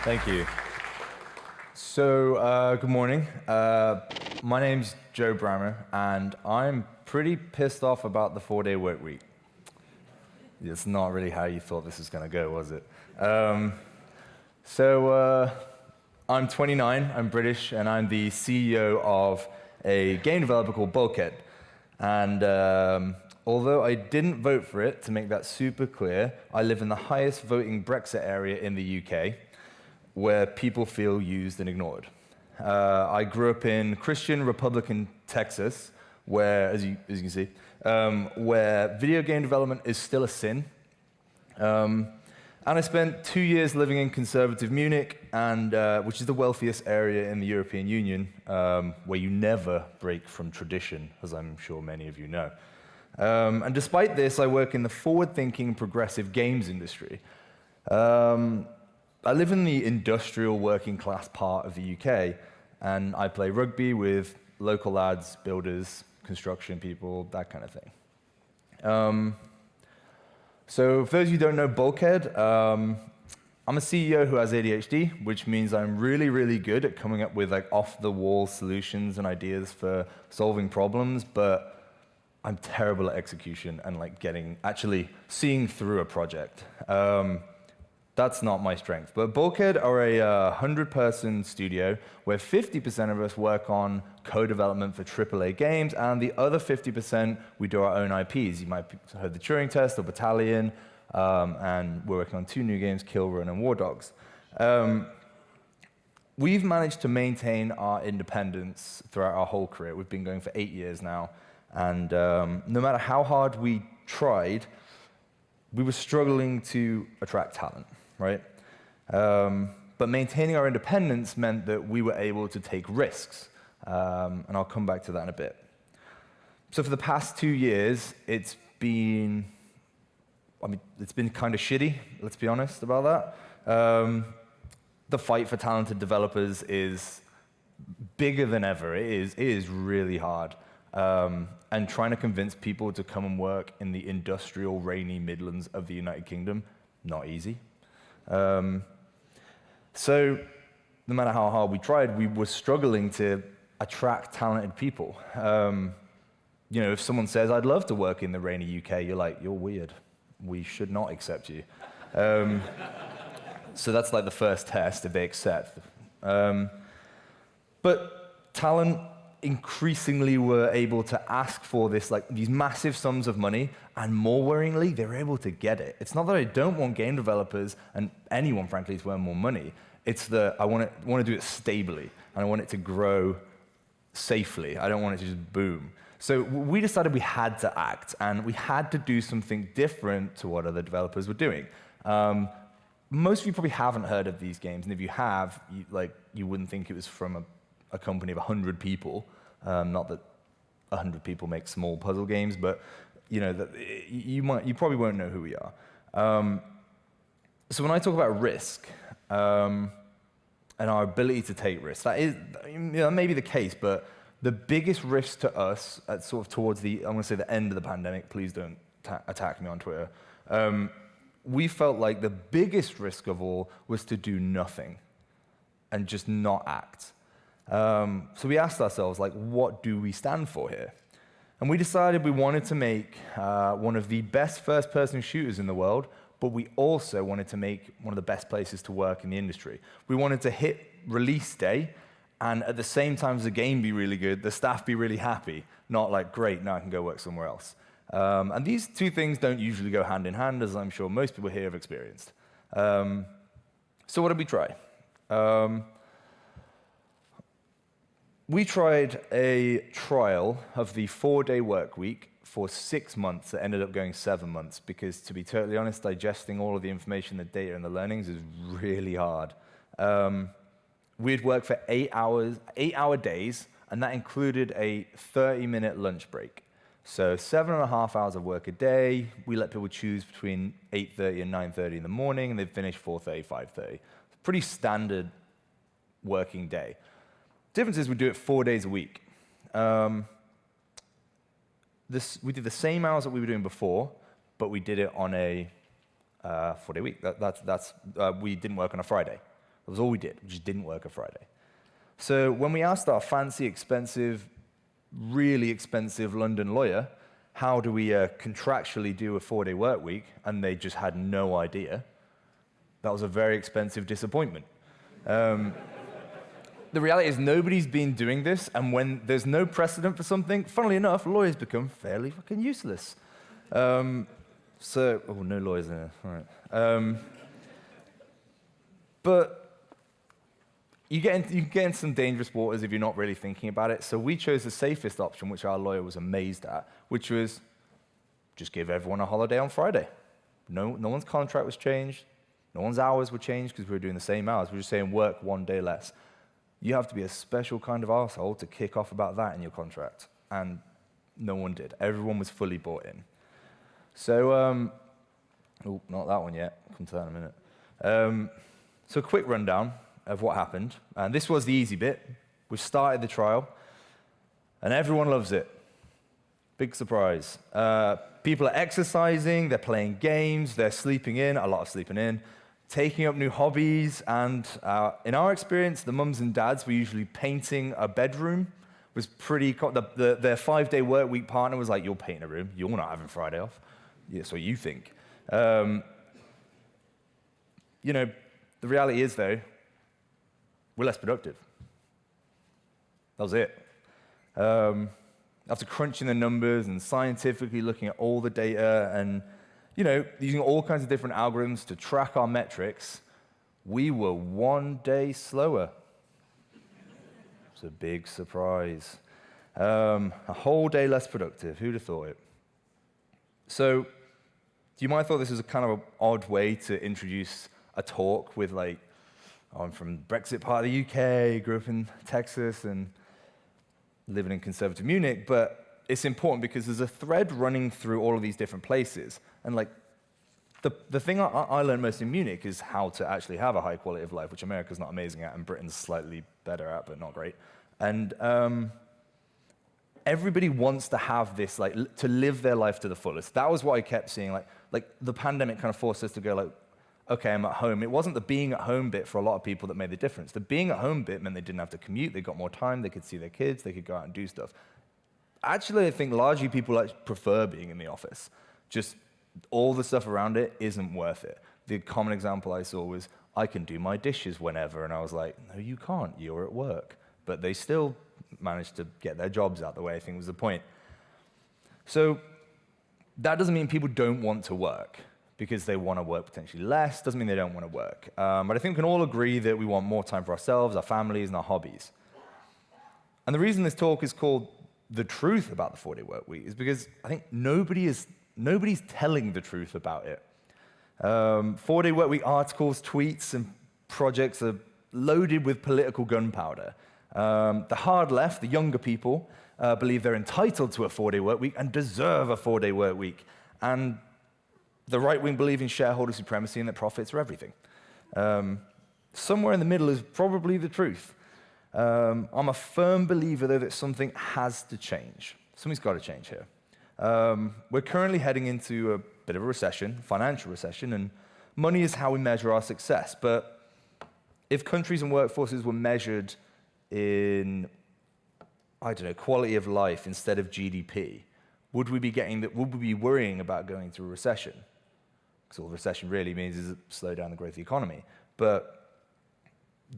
Thank you. So, good morning. My name's Joe Brammer, and I'm pretty pissed off about the 4-day work week. It's not really how you thought this was going to go, was it? I'm 29, I'm British, and I'm the CEO of a game developer called Bulkhead. And although I didn't vote for it, to make that super clear, I live in the highest voting Brexit area in the UK, where people feel used and ignored. I grew up in Christian Republican Texas, where, as you can see, where video game development is still a sin. And I spent 2 years living in conservative Munich, and which is the wealthiest area in the European Union, where you never break from tradition, as I'm sure many of you know. And despite this, I work in the forward-thinking, progressive games industry. I live in the industrial working-class part of the UK, and I play rugby with local lads, builders, construction people, that kind of thing. So for those of you who don't know Bulkhead, I'm a CEO who has ADHD, which means I'm really, really good at coming up with like off-the-wall solutions and ideas for solving problems, but I'm terrible at execution and like actually seeing through a project. That's not my strength. But Bulkhead are a 100-person studio where 50% of us work on co-development for AAA games, and the other 50% we do our own IPs. You might have heard the Turing Test or Battalion, and we're working on 2 new games, Kill Run and War Dogs. We've managed to maintain our independence throughout our whole career. We've been going for 8 years now, and no matter how hard we tried, we were struggling to attract talent. Right? But maintaining our independence meant that we were able to take risks, and I'll come back to that in a bit. So for the past 2 years, it's been kind of shitty, let's be honest about that. The fight for talented developers is bigger than ever. It is really hard. And trying to convince people to come and work in the industrial, rainy Midlands of the United Kingdom, not easy. So no matter how hard we tried, we were struggling to attract talented people. If someone says, I'd love to work in the rainy UK, you're like, you're weird. We should not accept you. So that's like the first test, if they accept. But talent increasingly were able to ask for these massive sums of money, and more worryingly, they were able to get it. It's not that I don't want game developers and anyone, frankly, to earn more money. It's that I want to do it stably, and I want it to grow safely. I don't want it to just boom. So we decided we had to act, and we had to do something different to what other developers were doing. Most of you probably haven't heard of these games, and if you have, you wouldn't think it was from a company of 100 people. Not that 100 people make small puzzle games, but you probably won't know who we are. So when I talk about risk and our ability to take risks, that may be the case, but the biggest risk to us at towards the end of the pandemic, please don't attack me on Twitter, we felt like the biggest risk of all was to do nothing and just not act. So we asked ourselves, what do we stand for here? And we decided we wanted to make one of the best first-person shooters in the world, but we also wanted to make one of the best places to work in the industry. We wanted to hit release day, and at the same time as the game be really good, the staff be really happy, not like, great, now I can go work somewhere else. And these two things don't usually go hand in hand, as I'm sure most people here have experienced. So what did we try? We tried a trial of the 4-day work week for 6 months that ended up going 7 months, because to be totally honest, digesting all of the information, the data, and the learnings is really hard. We'd work for 8-hour days, and that included a 30-minute lunch break. So 7.5 hours of work a day. We let people choose between 8:30 and 9:30 in the morning, and they'd finish 4:30, 5:30. Pretty standard working day. Difference is we do it 4 days a week. We did the same hours that we were doing before, but we did it on a 4-day week. We didn't work on a Friday. That was all we did. We just didn't work a Friday. So when we asked our fancy, expensive, really expensive London lawyer, how do we contractually do a 4-day work week, and they just had no idea, that was a very expensive disappointment. The reality is nobody's been doing this, and when there's no precedent for something, funnily enough, lawyers become fairly fucking useless. No lawyers in there, all right. But you get into some dangerous waters if you're not really thinking about it. So we chose the safest option, which our lawyer was amazed at, which was just give everyone a holiday on Friday. No one's contract was changed. No one's hours were changed because we were doing the same hours. We were just saying work 1 day less. You have to be a special kind of arsehole to kick off about that in your contract. And no one did. Everyone was fully bought in. So, not that one yet. I'll come to that in a minute. So a quick rundown of what happened. And this was the easy bit. We started the trial, and everyone loves it. Big surprise. People are exercising, they're playing games, they're sleeping in, a lot of sleeping in, taking up new hobbies, and in our experience, the mums and dads were usually painting a bedroom. Was pretty, their 5-day work week partner was like, you're painting a room, you're not having Friday off. Yeah, that's what you think. The reality is though, we're less productive. That was it. After crunching the numbers and scientifically looking at all the data and using all kinds of different algorithms to track our metrics, we were 1 day slower. It's a big surprise. A whole day less productive. Who'd have thought it? So, you might have thought this was a kind of an odd way to introduce a talk with I'm from the Brexit part of the UK, grew up in Texas, and living in conservative Munich, but it's important because there's a thread running through all of these different places. And the thing I learned most in Munich is how to actually have a high quality of life, which America's not amazing at, and Britain's slightly better at, but not great. And everybody wants to have this, to live their life to the fullest. That was what I kept seeing. The pandemic kind of forced us to go okay, I'm at home. It wasn't the being at home bit for a lot of people that made the difference. The being at home bit meant they didn't have to commute, they got more time, they could see their kids, they could go out and do stuff. Actually, I think largely people prefer being in the office. Just all the stuff around it isn't worth it. The common example I saw was, I can do my dishes whenever, and I was like, no, you can't, you're at work. But they still managed to get their jobs out the way, I think was the point. So that doesn't mean people don't want to work, because they want to work potentially less, doesn't mean they don't want to work. But I think we can all agree that we want more time for ourselves, our families, and our hobbies. And the reason this talk is called The Truth About the 4-Day Work Week is because I think nobody's telling the truth about it. 4-Day Work Week articles, tweets, and projects are loaded with political gunpowder. The hard left, the younger people, believe they're entitled to a 4-day work week and deserve a 4-day work week. And the right wing believe in shareholder supremacy and that profits are everything. Somewhere in the middle is probably the truth. I'm a firm believer, though, that something has to change. Something's got to change here. We're currently heading into a bit of a recession, financial recession, and money is how we measure our success. But if countries and workforces were measured in, quality of life instead of GDP, would we be worrying about going through a recession? Because all the recession really means is slow down the growth of the economy. But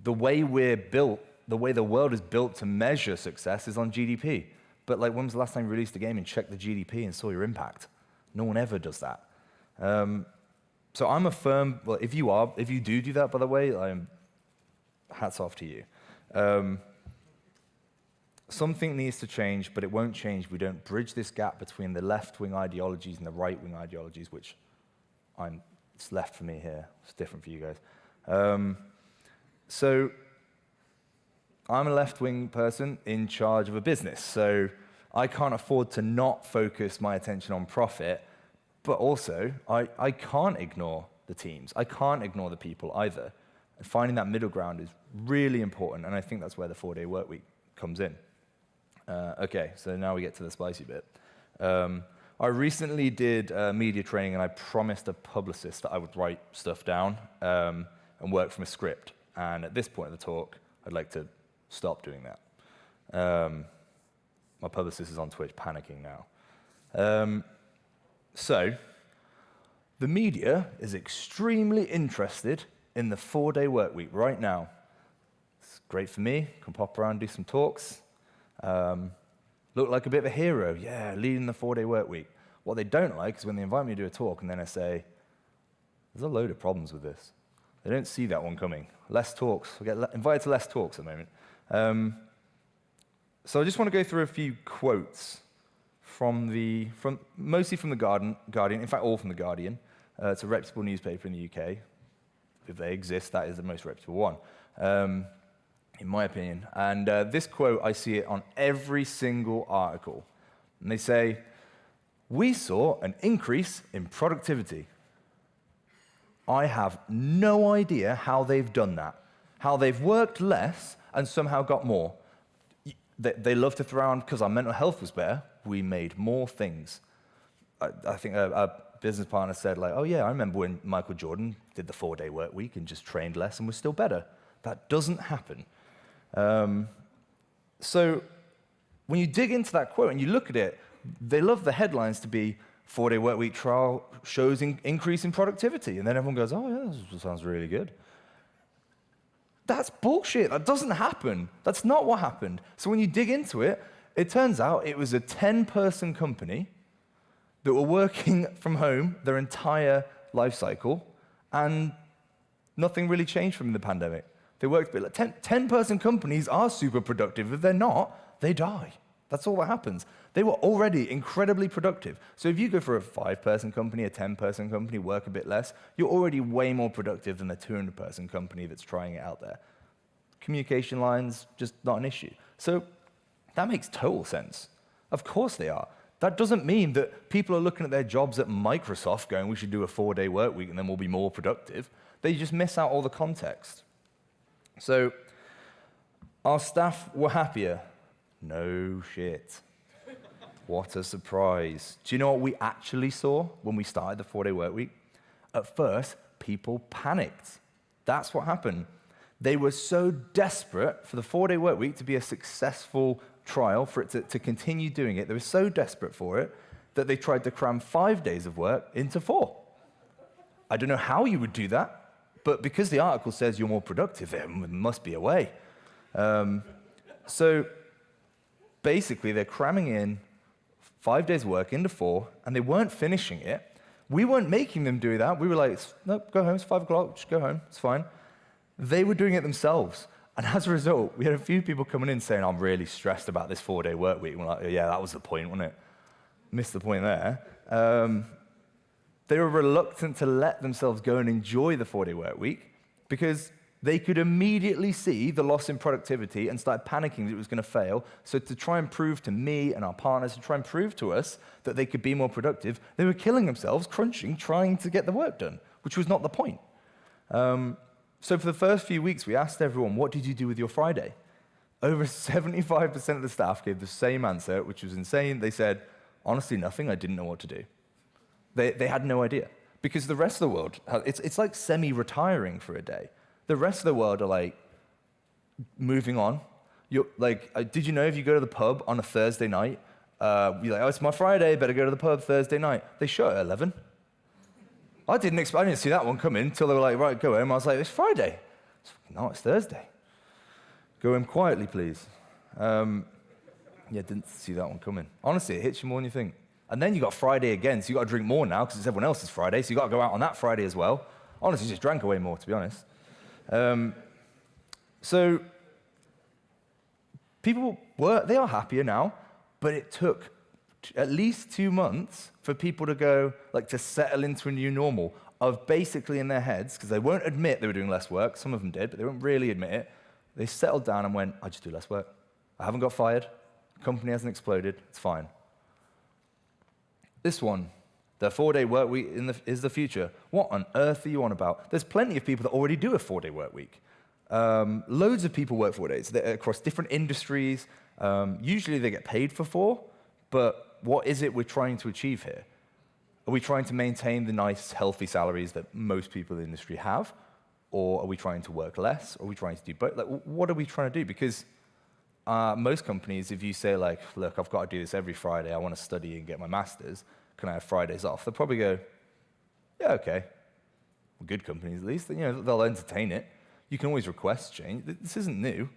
the way we're built, the way the world is built to measure success is on GDP. But when was the last time you released a game and checked the GDP and saw your impact? No one ever does that. So I'm a firm, if you do that, by the way, hats off to you. Something needs to change, but it won't change if we don't bridge this gap between the left-wing ideologies and the right-wing ideologies, which it's left for me here. It's different for you guys. So I'm a left-wing person in charge of a business, so I can't afford to not focus my attention on profit, but also I can't ignore the teams. I can't ignore the people either. And finding that middle ground is really important, and I think that's where the 4-day work week comes in. Okay, so now we get to the spicy bit. I recently did media training, and I promised a publicist that I would write stuff down and work from a script. And at this point of the talk, I'd like to stop doing that. My publicist is on Twitch panicking now. So, the media is extremely interested in the 4-day work week right now. It's great for me, can pop around, do some talks. Look like a bit of a hero, yeah, leading the 4-day work week. What they don't like is when they invite me to do a talk and then I say, there's a load of problems with this. They don't see that one coming. Less talks, we get invited to less talks at the moment. So I just want to go through a few quotes mostly from the Guardian, in fact all from the Guardian. It's a reputable newspaper in the UK. If they exist, that is the most reputable one, in my opinion. And this quote, I see it on every single article. And they say, "We saw an increase in productivity." I have no idea how they've done that, how they've worked less and somehow got more. They love to throw around, because our mental health was better, we made more things. I think a business partner said, like, oh yeah, I remember when Michael Jordan did the 4-day work week and just trained less and was still better. That doesn't happen. So when you dig into that quote and you look at it, they love the headlines to be 4-day work week trial shows increase in productivity. And then everyone goes, oh yeah, this sounds really good. That's bullshit. That doesn't happen. That's not what happened. So when you dig into it, it turns out it was a 10-person company that were working from home their entire life cycle, and nothing really changed from the pandemic. They worked a bit like 10-person companies are super productive. If they're not, they die. That's all that happens. They were already incredibly productive. So if you go for a 5-person company, a 10-person company, work a bit less, you're already way more productive than the 200-person company that's trying it out there. Communication lines, just not an issue. So that makes total sense. Of course they are. That doesn't mean that people are looking at their jobs at Microsoft going, we should do a 4-day work week and then we'll be more productive. They just miss out all the context. So our staff were happier. No shit. What a surprise. Do you know what we actually saw when we started the 4-day work week? At first, people panicked. That's what happened. They were so desperate for the 4-day work week to be a successful trial, for it to continue doing it. They were so desperate for it that they tried to cram 5 days of work into 4. I don't know how you would do that, but because the article says you're more productive, there must be a way. So basically, they're cramming in 5 days work into 4, and they weren't finishing it. We weren't making them do that. We were like, nope, go home, it's 5 o'clock, just go home, it's fine. They were doing it themselves. And as a result, we had a few people coming in saying, I'm really stressed about this 4-day work week. And we're like, yeah, that was the point, wasn't it? Missed the point there. They were reluctant to let themselves go and enjoy the 4-day work week because they could immediately see the loss in productivity and start panicking that it was going to fail. So to try and prove to me and our partners, to try and prove to us that they could be more productive, they were killing themselves, crunching, trying to get the work done, which was not the point. So for the first few weeks, we asked everyone, what did you do with your Friday? Over 75% of the staff gave the same answer, which was insane. They said, honestly, nothing. I didn't know what to do. They had no idea. Because the rest of the world, it's like semi-retiring for a day. The rest of the world are like moving on. You're like, did you know if you go to the pub on a Thursday night, you're like, oh, it's my Friday, better go to the pub Thursday night. They shut at 11. I didn't see that one coming until they were like, right, go home. I was like, it's Friday. No, it's Thursday. Go home quietly, please. Didn't see that one coming. Honestly, it hits you more than you think. And then you got Friday again, so you got to drink more now because it's everyone else's Friday, so you got to go out on that Friday as well. Honestly, just drank away more, to be honest. So people they are happier now, but it took at least 2 months for people to go, like, to settle into a new normal of basically in their heads, because they won't admit they were doing less work. Some of them did, but they won't really admit it. They settled down and went, I just do less work. I haven't got fired. The company hasn't exploded. It's fine. This one, the 4-day work week is the future. What on earth are you on about? There's plenty of people that already do a 4-day work week. Loads of people work 4 days across different industries. Usually they get paid for 4, but what is it we're trying to achieve here? Are we trying to maintain the nice, healthy salaries that most people in the industry have? Or are we trying to work less? Or are we trying to do both? Like, what are we trying to do? Because most companies, if you say, like, look, I've got to do this every Friday, I want to study and get my master's, can I have Fridays off? They'll probably go, yeah, okay. Well, good companies, at least. You know, they'll entertain it. You can always request change. This isn't new.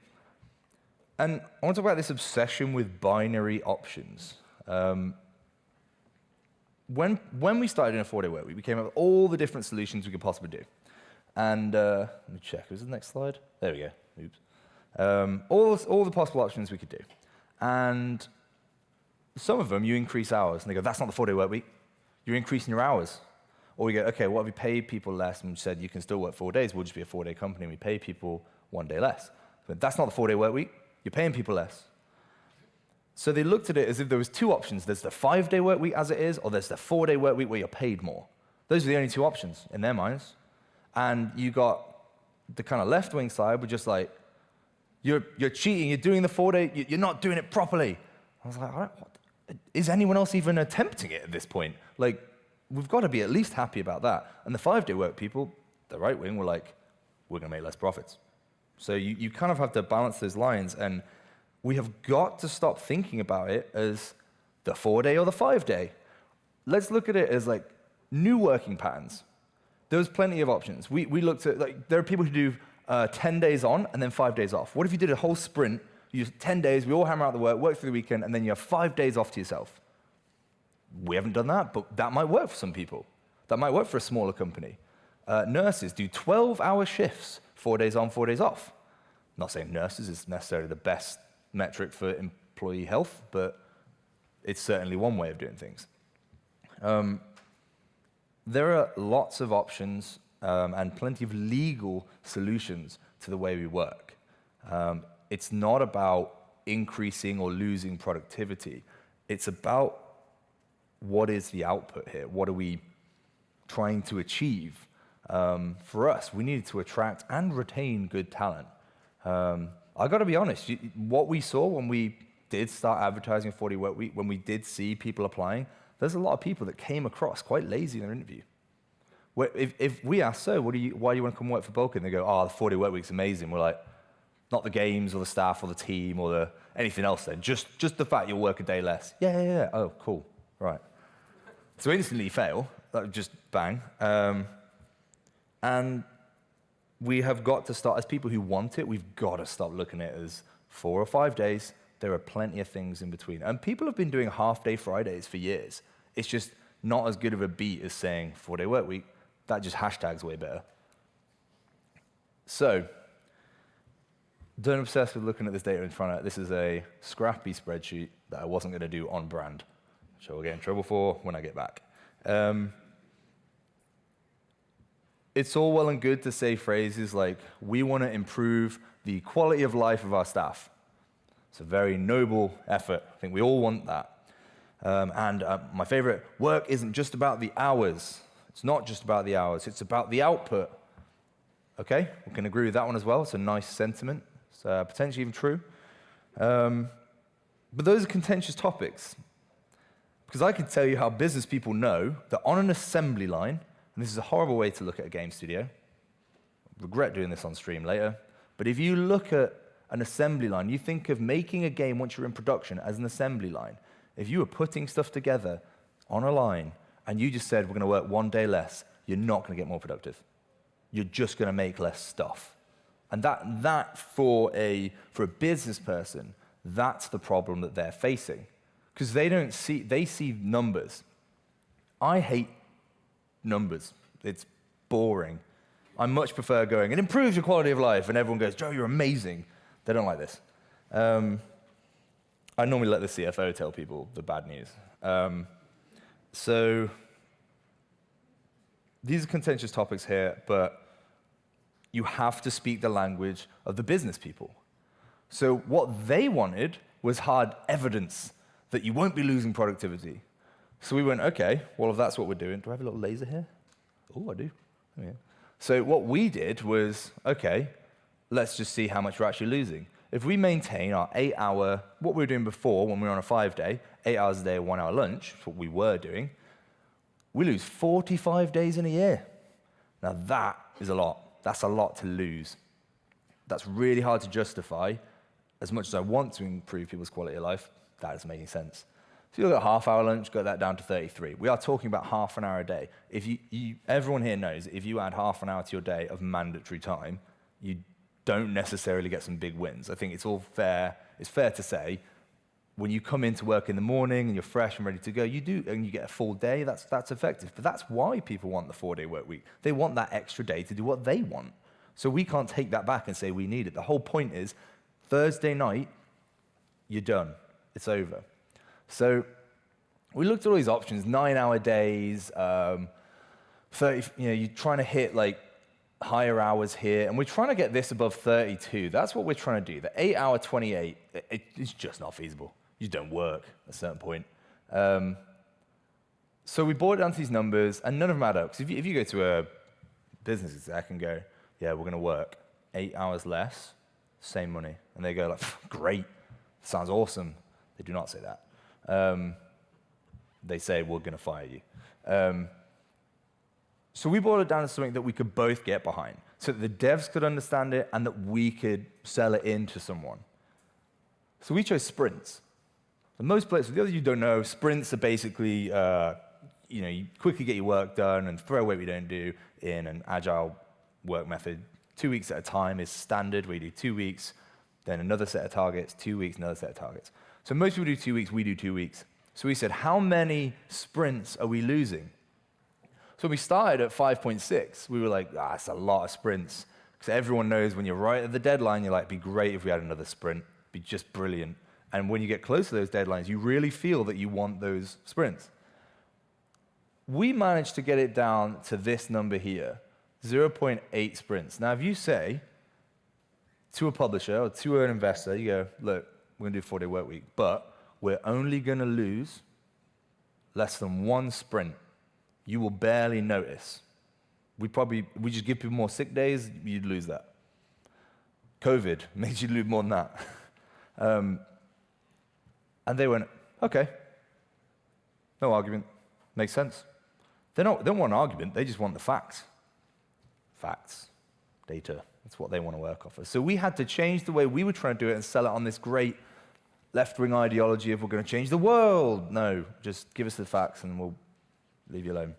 And I want to talk about this obsession with binary options. When we started in a 4-day work week, we came up with all the different solutions we could possibly do. And let me check. Was it the next slide? There we go. Oops. All the possible options we could do. And some of them, you increase hours. And they go, that's not the 4-day work week. You're increasing your hours. Or we go, okay, what if we pay people less and said you can still work 4 days? We'll just be a 4-day company and we pay people 1 day less. But that's not the 4-day work week. You're paying people less. So they looked at it as if there was two options. There's the 5-day work week as it is, or there's the 4-day work week where you're paid more. Those are the only two options in their minds. And you got the kind of left-wing side, with just like, you're cheating, you're doing the 4-day, you're not doing it properly. I was like, what? Is anyone else even attempting it at this point? Like, we've got to be at least happy about that. And the 5-day work people, the right wing, were like, we're going to make less profits. So you kind of have to balance those lines, and we have got to stop thinking about it as the 4-day or the 5-day. Let's look at it as like new working patterns. There's plenty of options. We looked at, like, there are people who do 10 days on and then 5 days off. What if you did a whole sprint, you use 10 days, we all hammer out the work through the weekend, and then you have 5 days off to yourself? We haven't done that, but that might work for some people. That might work for a smaller company. Nurses do 12-hour shifts, 4 days on, 4 days off. I'm not saying nurses is necessarily the best metric for employee health, but it's certainly one way of doing things. There are lots of options and plenty of legal solutions to the way we work. It's not about increasing or losing productivity. It's about what is the output here? What are we trying to achieve? For us, we needed to attract and retain good talent. I got to be honest, what we saw when we did start advertising a 40 work week, when we did see people applying, there's a lot of people that came across quite lazy in their interview. If we ask, so why do you want to come work for Bulkhead? And they go, oh, the 40 work week's amazing. We're like, not the games or the staff or the team or anything else then, just the fact you'll work a day less. Yeah. Oh, cool, right. So instantly fail, just bang. And we have got to start, as people who want it, we've got to stop looking at it as 4 or 5 days. There are plenty of things in between. And people have been doing half-day Fridays for years. It's just not as good of a beat as saying 4-day work week. That just hashtags way better. So, don't obsess with looking at this data in front of it. This is a scrappy spreadsheet that I wasn't going to do on brand, which I will get in trouble for when I get back. It's all well and good to say phrases like, we want to improve the quality of life of our staff. It's a very noble effort. I think we all want that. My favorite, work isn't just about the hours. It's not just about the hours. It's about the output. Okay, we can agree with that one as well. It's a nice sentiment. It's potentially even true. But those are contentious topics. Because I can tell you how business people know that on an assembly line, and this is a horrible way to look at a game studio. I regret doing this on stream later. But if you look at an assembly line, you think of making a game once you're in production as an assembly line. If you were putting stuff together on a line and you just said, we're going to work 1 day less, you're not going to get more productive. You're just going to make less stuff. And that for a business person, that's the problem that they're facing. Because they see numbers. I hate numbers. It's boring. I much prefer going, it improves your quality of life, and everyone goes, Joe, you're amazing. They don't like this. I normally let the CFO tell people the bad news. So these are contentious topics here, but you have to speak the language of the business people. So what they wanted was hard evidence that you won't be losing productivity. So we went, okay, well, if that's what we're doing, do I have a little laser here? Oh, I do. Oh, yeah. So what we did was, okay, let's just see how much we're actually losing. If we maintain our 8-hour, what we were doing before when we were on a 5-day, 8 hours a day, 1 hour lunch, that's what we were doing, we lose 45 days in a year. Now that is a lot. That's a lot to lose. That's really hard to justify. As much as I want to improve people's quality of life, that doesn't make any sense. So you look at half-hour lunch, got that down to 33. We are talking about half an hour a day. If everyone here knows, if you add half an hour to your day of mandatory time, you don't necessarily get some big wins. I think it's all fair. It's fair to say, when you come into work in the morning and you're fresh and ready to go, you do, and you get a full day, that's effective. But that's why people want the 4-day work week. They want that extra day to do what they want. So we can't take that back and say we need it. The whole point is, Thursday night, you're done. It's over. So we looked at all these options, 9-hour days, 30, you're trying to hit like higher hours here, and we're trying to get this above 32. That's what we're trying to do. The 8-hour 28, it's just not feasible. You don't work at a certain point. So we brought it down to these numbers, and none of them add up. Because if you go to a business exec and go, yeah, we're going to work 8 hours less, same money. And they go like, great, sounds awesome. They do not say that. They say, we're going to fire you. So we brought it down to something that we could both get behind, so that the devs could understand it and that we could sell it into someone. So we chose sprints. For most places, for the others you don't know, sprints are basically, you quickly get your work done and throw away what you don't do in an agile work method. 2 weeks at a time is standard. We do 2 weeks, then another set of targets, 2 weeks, another set of targets. So most people do 2 weeks, we do 2 weeks. So we said, how many sprints are we losing? So when we started at 5.6, we were like, that's a lot of sprints. Because everyone knows when you're right at the deadline, you're like, it'd be great if we had another sprint. It'd be just brilliant. And when you get close to those deadlines, you really feel that you want those sprints. We managed to get it down to this number here, 0.8 sprints. Now, if you say to a publisher or to an investor, you go, look, we're going to do a 4-day work week, but we're only going to lose less than 1 sprint. You will barely notice. We just give people more sick days, you'd lose that. COVID makes you lose more than that. And they went, okay, no argument, makes sense. They don't want an argument, they just want the facts. Facts, data, that's what they want to work off of. So we had to change the way we were trying to do it and sell it on this great left-wing ideology of we're going to change the world. No, just give us the facts and we'll leave you alone.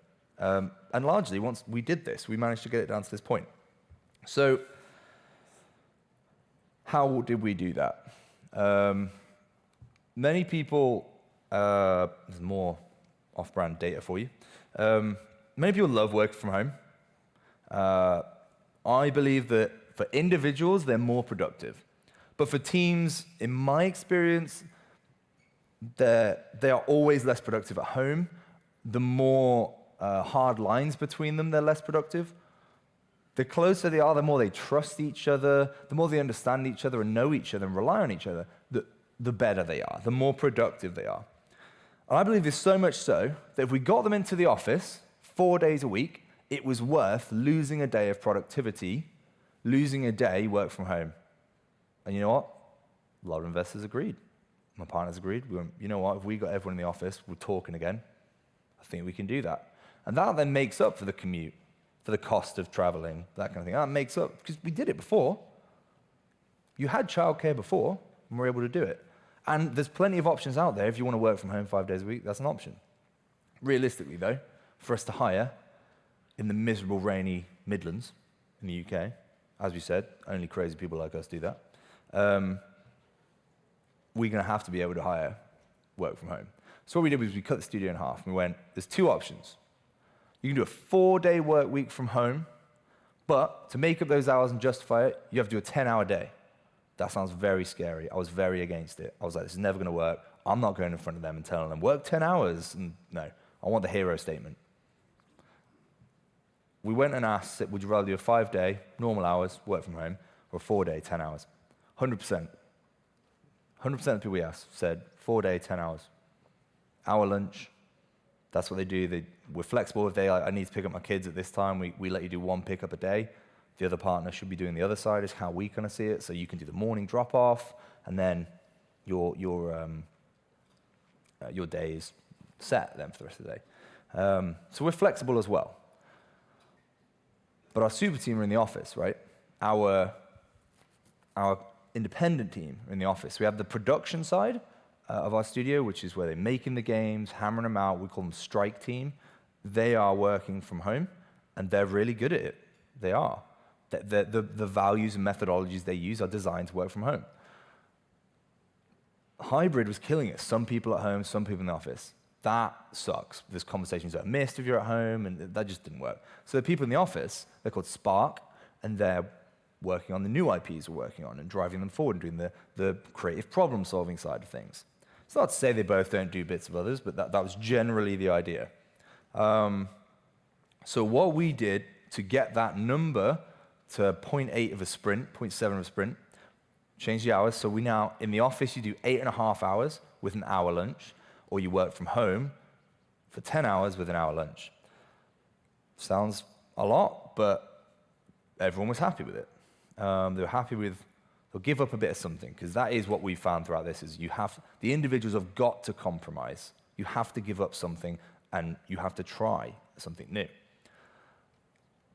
And largely, once we did this, we managed to get it down to this point. So how did we do that? Many people, there's more off-brand data for you. Many people love working from home. I believe that for individuals, they're more productive. But for teams, in my experience, they are always less productive at home. The more hard lines between them, they're less productive. The closer they are, the more they trust each other, the more they understand each other and know each other and rely on each other, the better they are, the more productive they are. And I believe this so much so that if we got them into the office 4 days a week, it was worth losing a day of productivity, losing a day work from home. And you know what? A lot of investors agreed. My partners agreed. We went, you know what? If we got everyone in the office, we're talking again. I think we can do that. And that then makes up for the commute, for the cost of traveling, that kind of thing. That makes up, because we did it before. You had childcare before, and we're able to do it. And there's plenty of options out there. If you want to work from home 5 days a week, that's an option. Realistically, though, for us to hire in the miserable, rainy Midlands in the UK, as we said, only crazy people like us do that, we're going to have to be able to hire work from home. So what we did was we cut the studio in half. We went, there's 2 options. You can do a 4-day work week from home, but to make up those hours and justify it, you have to do a 10-hour day. That sounds very scary. I was very against it. I was like, this is never going to work. I'm not going in front of them and telling them, work 10 hours. And no, I want the hero statement. We went and asked, would you rather do a 5-day, normal hours, work from home, or a 4-day, 10 hours? 100%. 100% of the people we asked said 4-day, 10 hours. Hour lunch, that's what they do. We're flexible. If I need to pick up my kids at this time, we let you do 1 pickup a day. The other partner should be doing the other side, is how we kind of see it. So you can do the morning drop-off, and then your day is set then for the rest of the day. So we're flexible as well. But our super team are in the office, right? Our independent team are in the office. We have the production side of our studio, which is where they're making the games, hammering them out. We call them strike team. They are working from home, and they're really good at it. They are. The values and methodologies they use are designed to work from home. Hybrid was killing it. Some people at home, some people in the office. That sucks. There's conversations that are missed if you're at home, and that just didn't work. So the people in the office, they're called Spark, and they're working on the new IPs we're working on and driving them forward and doing the creative problem-solving side of things. It's not to say they both don't do bits of others, but that was generally the idea. So what we did to get that number to 0.8 of a sprint, 0.7 of a sprint, change the hours. So we now, in the office, you do 8.5 hours with an hour lunch, or you work from home for 10 hours with an hour lunch. Sounds a lot, but everyone was happy with it. They were happy with, they'll give up a bit of something, because that is what we found throughout this, is the individuals have got to compromise. You have to give up something, and you have to try something new.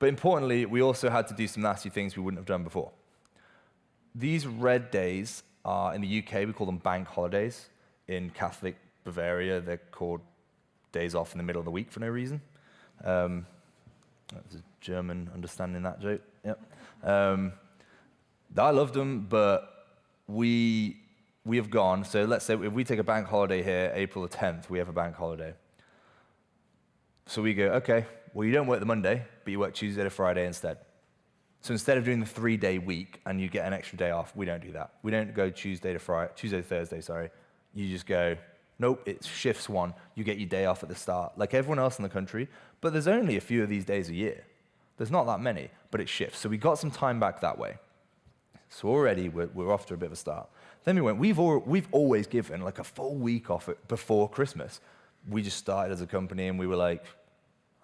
But importantly, we also had to do some nasty things we wouldn't have done before. These red days are, in the UK, we call them bank holidays. In Catholic Bavaria, they're called days off in the middle of the week for no reason. That was a German understanding that joke. Yep. I loved them, but we have gone. So let's say if we take a bank holiday here, April the 10th, we have a bank holiday. So we go, okay, well, you don't work the Monday, but you work Tuesday to Friday instead. So instead of doing the 3-day week and you get an extra day off, we don't do that. We don't go Tuesday to Thursday, sorry. You just go, nope, it's shifts one. You get your day off at the start, like everyone else in the country, but there's only a few of these days a year. There's not that many, but it shifts. So we got some time back that way. So already we're off to a bit of a start. Then we went, we've always given like a full week off it before Christmas. We just started as a company and we were like,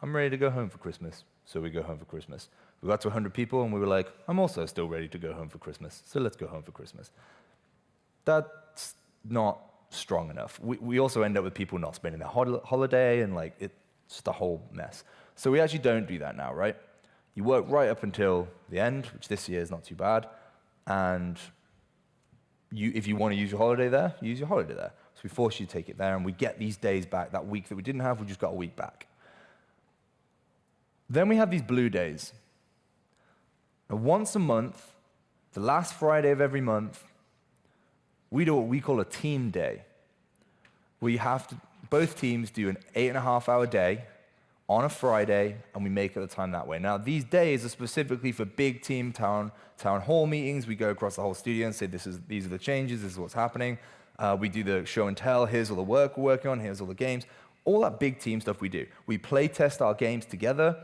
I'm ready to go home for Christmas. So we go home for Christmas. We got to 100 people and we were like, I'm also still ready to go home for Christmas. So let's go home for Christmas. That's not strong enough. We also end up with people not spending their holiday and like it's just a whole mess. So we actually don't do that now, right? You work right up until the end, which this year is not too bad. And if you want to use your holiday there, you use your holiday there. So we force you to take it there, and we get these days back. That week that we didn't have, we just got a week back. Then we have these blue days. Now, once a month, the last Friday of every month, we do what we call a team day. We have to, both teams do an 8.5-hour day on a Friday, and we make it the time that way. Now, these days are specifically for big team town hall meetings. We go across the whole studio and say, these are the changes, this is what's happening. We do the show and tell, here's all the work we're working on, here's all the games. All that big team stuff we do. We play test our games together,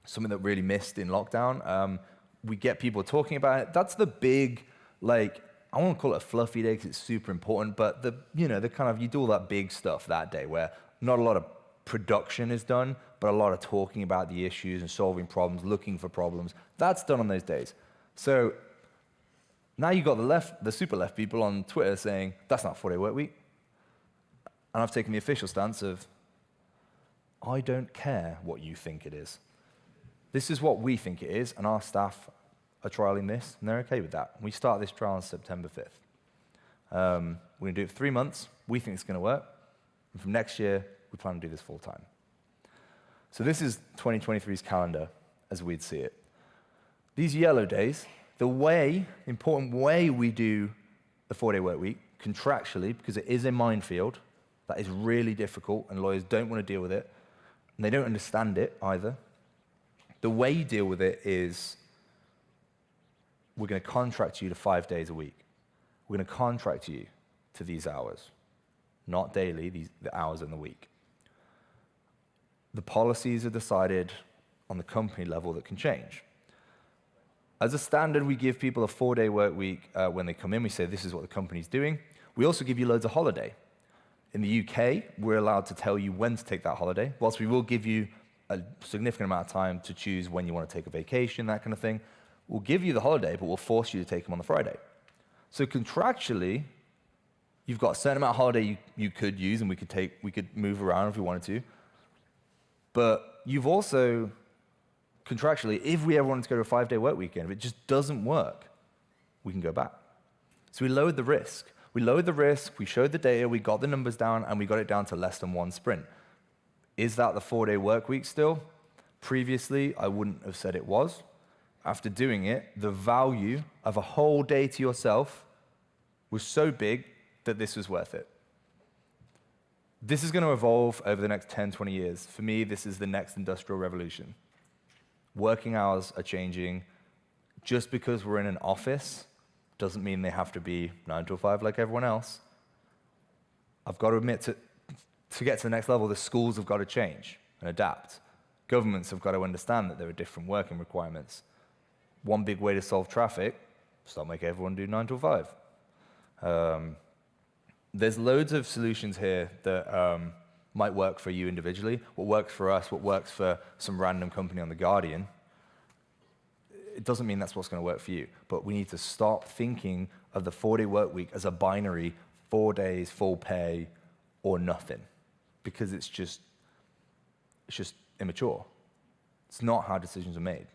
something that really missed in lockdown. We get people talking about it. That's the big, like, I won't call it a fluffy day because it's super important, but the kind of, you do all that big stuff that day where not a lot of production is done, but a lot of talking about the issues and solving problems, looking for problems. That's done on those days. So now you've got the super left people on Twitter saying, that's not a 4-day work week. And I've taken the official stance of, I don't care what you think it is. This is what we think it is, and our staff are trialing this, and they're okay with that. We start this trial on September 5th. We're going to do it for 3 months. We think it's going to work. And from next year, we plan to do this full time. So this is 2023's calendar as we'd see it. These yellow days, the important way we do the 4-day work week, contractually, because it is a minefield, that is really difficult, and lawyers don't want to deal with it, and they don't understand it either. The way you deal with it is, we're going to contract you to 5 days a week. We're going to contract you to these hours, not daily, the hours in the week. The policies are decided on the company level that can change. As a standard, we give people a 4-day work week when they come in. We say, this is what the company's doing. We also give you loads of holiday. In the UK, we're allowed to tell you when to take that holiday, whilst we will give you a significant amount of time to choose when you want to take a vacation, that kind of thing. We'll give you the holiday, but we'll force you to take them on the Friday. So contractually, you've got a certain amount of holiday you could use, and we could move around if we wanted to. But you've also contractually, if we ever wanted to go to a 5-day work weekend, if it just doesn't work, we can go back. So we lowered the risk. We showed the data, we got the numbers down, and we got it down to less than one sprint. Is that the 4-day work week still? Previously, I wouldn't have said it was. After doing it, the value of a whole day to yourself was so big that this was worth it. This is going to evolve over the next 10, 20 years. For me, this is the next industrial revolution. Working hours are changing. Just because we're in an office doesn't mean they have to be 9 to 5 like everyone else. I've got to admit, to get to the next level, the schools have got to change and adapt. Governments have got to understand that there are different working requirements. One big way to solve traffic, start making everyone do 9 to 5. There's loads of solutions here that might work for you individually. What works for us, what works for some random company on The Guardian, it doesn't mean that's what's going to work for you. But we need to stop thinking of the 4-day work week as a binary, 4 days, full pay, or nothing. Because it's just immature. It's not how decisions are made.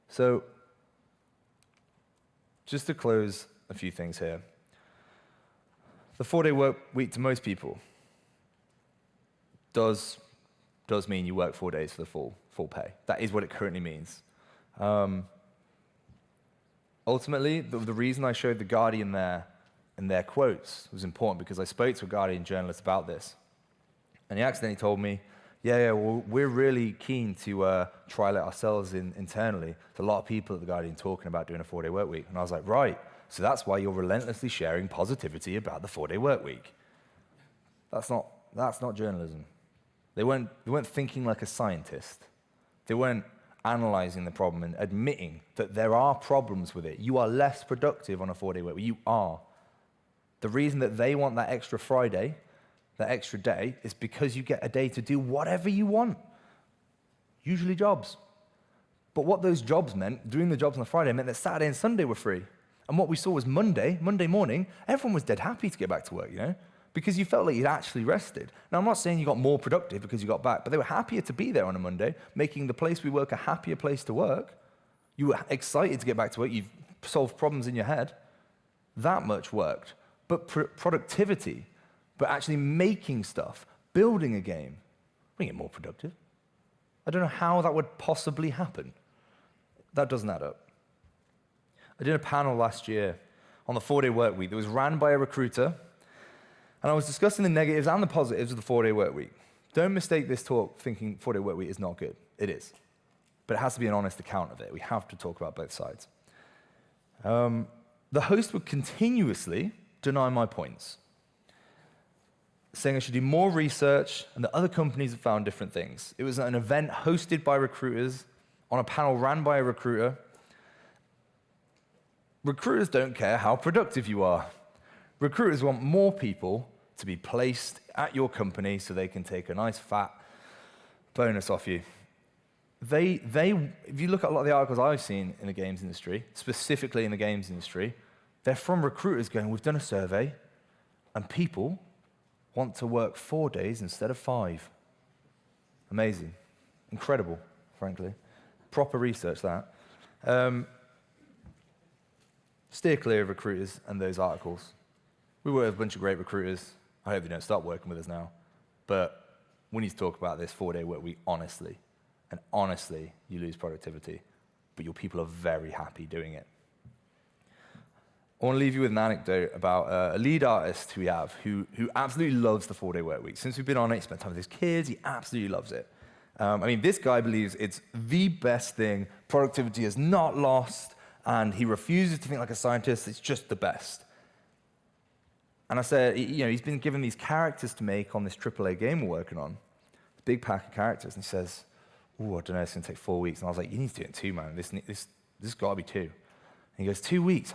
So, just to close a few things here. The 4-day work week to most people does mean you work 4 days for the full pay. That is what it currently means. Ultimately, the reason I showed The Guardian there and their quotes was important because I spoke to a Guardian journalist about this. And he accidentally told me, well, we're really keen to trial it ourselves internally. There's a lot of people at The Guardian talking about doing a 4-day work week. And I was like, right, so that's why you're relentlessly sharing positivity about the 4-day work week. That's not journalism. They weren't thinking like a scientist. They weren't analyzing the problem and admitting that there are problems with it. You are less productive on a 4-day work week. You are. The reason that they want that extra Friday, that extra day, is because you get a day to do whatever you want. Usually jobs. But what those jobs meant, doing the jobs on a Friday, meant that Saturday and Sunday were free. And what we saw was Monday morning, everyone was dead happy to get back to work, because you felt like you'd actually rested. Now, I'm not saying you got more productive because you got back, but they were happier to be there on a Monday, making the place we work a happier place to work. You were excited to get back to work. You've solved problems in your head. That much worked. But productivity, but actually making stuff, building a game, we get more productive. I don't know how that would possibly happen. That doesn't add up. I did a panel last year on the 4-day work week that was ran by a recruiter, and I was discussing the negatives and the positives of the 4-day work week. Don't mistake this talk thinking 4-day work week is not good. It is. But it has to be an honest account of it. We have to talk about both sides. The host would continuously deny my points, saying I should do more research and that other companies have found different things. It was an event hosted by recruiters on a panel ran by a recruiter. Recruiters don't care how productive you are. Recruiters want more people to be placed at your company so they can take a nice fat bonus off you. If you look at a lot of the articles I've seen in the games industry, specifically in the games industry, they're from recruiters going, we've done a survey, and people want to work 4 days instead of 5. Amazing. Incredible, frankly. Proper research, that. Steer clear of recruiters and those articles. We work with a bunch of great recruiters. I hope they don't start working with us now. But we need to talk about this 4-day work week honestly. And honestly, you lose productivity. But your people are very happy doing it. I want to leave you with an anecdote about a lead artist who we have who absolutely loves the 4-day work week. Since we've been on it, he spent time with his kids. He absolutely loves it. This guy believes it's the best thing. Productivity is not lost. And he refuses to think like a scientist. It's just the best. And I said, he's been given these characters to make on this AAA game we're working on. This big pack of characters. And he says, I don't know, it's going to take 4 weeks. And I was like, you need to do it in 2, man. This has got to be 2. And he goes, 2 weeks?